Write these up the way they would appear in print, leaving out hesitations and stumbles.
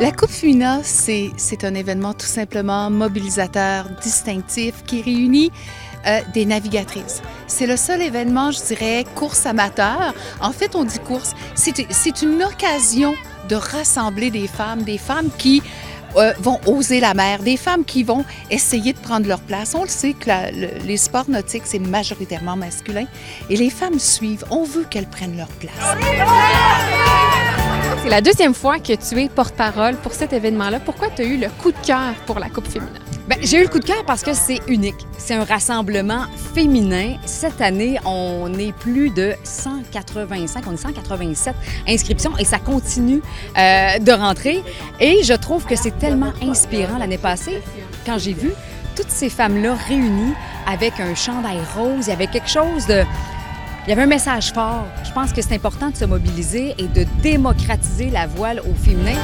La Coupe Femina, c'est un événement tout simplement mobilisateur, distinctif, qui réunit des navigatrices. C'est le seul événement, je dirais, course amateur. En fait, on dit course. C'est une occasion de rassembler des femmes qui vont oser la mer, des femmes qui vont essayer de prendre leur place. On le sait que les sports nautiques, c'est majoritairement masculin et les femmes suivent. On veut qu'elles prennent leur place. C'est la deuxième fois que tu es porte-parole pour cet événement-là. Pourquoi tu as eu le coup de cœur pour la Coupe Femina? Bien, j'ai eu le coup de cœur parce que c'est unique. C'est un rassemblement féminin. Cette année, on est plus de 185, on est 187 inscriptions et ça continue de rentrer. Et je trouve que c'est tellement inspirant l'année passée, quand j'ai vu toutes ces femmes-là réunies avec un chandail rose, il y avait quelque chose de... Il y avait un message fort. Je pense que c'est important de se mobiliser et de démocratiser la voile au féminin.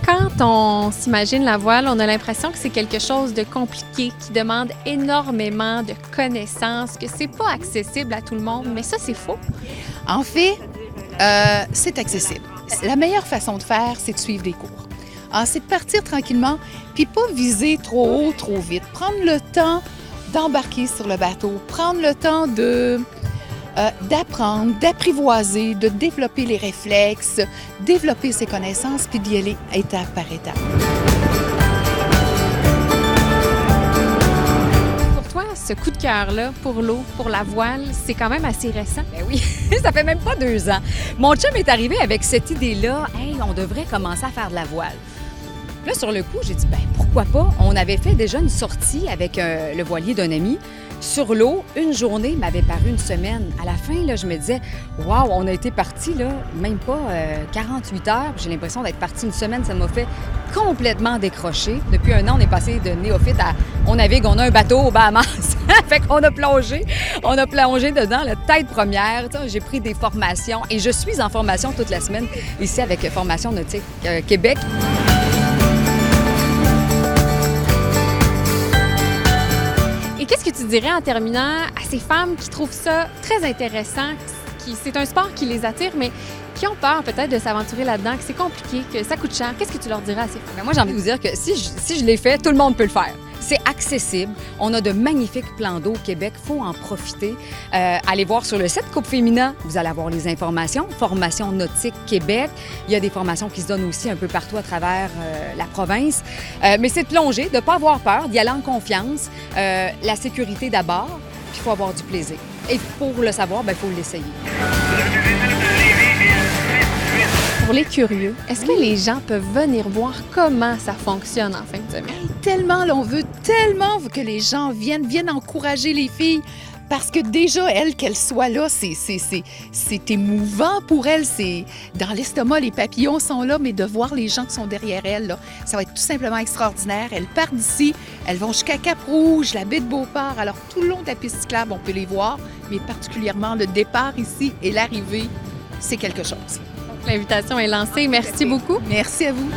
Quand on s'imagine la voile, on a l'impression que c'est quelque chose de compliqué, qui demande énormément de connaissances, que c'est pas accessible à tout le monde, mais ça, c'est faux. En fait, c'est accessible. La meilleure façon de faire, c'est de suivre des cours. Alors, c'est de partir tranquillement, puis pas viser trop haut, trop vite. Prendre le temps d'embarquer sur le bateau, prendre le temps d'apprendre, d'apprivoiser, de développer les réflexes, développer ses connaissances, puis d'y aller étape par étape. Pour toi, ce coup de cœur-là pour l'eau, pour la voile, c'est quand même assez récent. Ben oui, ça fait même pas 2 ans. Mon chum est arrivé avec cette idée-là, « Hey, on devrait commencer à faire de la voile. » Là, sur le coup, j'ai dit, ben pourquoi pas? On avait fait déjà une sortie avec le voilier d'un ami sur l'eau. Une journée m'avait paru une semaine. À la fin, là, je me disais, waouh, on a été partis, là, même pas 48 heures. J'ai l'impression d'être parti une semaine. Ça m'a fait complètement décrocher. Depuis 1 an, on est passé de néophyte à on navigue, on a un bateau aux Bahamas. Fait qu'on a plongé dedans, la tête première. J'ai pris des formations et je suis en formation toute la semaine ici avec Formation Nautique Québec. Et qu'est-ce que tu dirais en terminant à ces femmes qui trouvent ça très intéressant, c'est un sport qui les attire, mais qui ont peur peut-être de s'aventurer là-dedans, que c'est compliqué, que ça coûte cher? Qu'est-ce que tu leur dirais à ces femmes? Bien, moi, j'ai envie de vous dire que si je l'ai fait, tout le monde peut le faire. C'est accessible. On a de magnifiques plans d'eau au Québec. Il faut en profiter. Allez voir sur le site Coupe Femina. Vous allez avoir les informations. Formation Nautique Québec. Il y a des formations qui se donnent aussi un peu partout à travers la province. Mais c'est de plonger, de ne pas avoir peur, d'y aller en confiance. La sécurité d'abord, puis il faut avoir du plaisir. Et pour le savoir, il faut l'essayer. Pour les curieux, est-ce que les gens peuvent venir voir comment ça fonctionne en fin de semaine? Tellement, là, on veut tellement que les gens viennent encourager les filles. Parce que déjà, qu'elles soient là, c'est émouvant pour elles. C'est dans l'estomac, les papillons sont là, mais de voir les gens qui sont derrière elles, là, ça va être tout simplement extraordinaire. Elles partent d'ici, elles vont jusqu'à Cap-Rouge, la baie de Beauport. Alors, tout le long de la piste cyclable, on peut les voir, mais particulièrement le départ ici et l'arrivée, c'est quelque chose. L'invitation est lancée. Merci beaucoup. Merci à vous.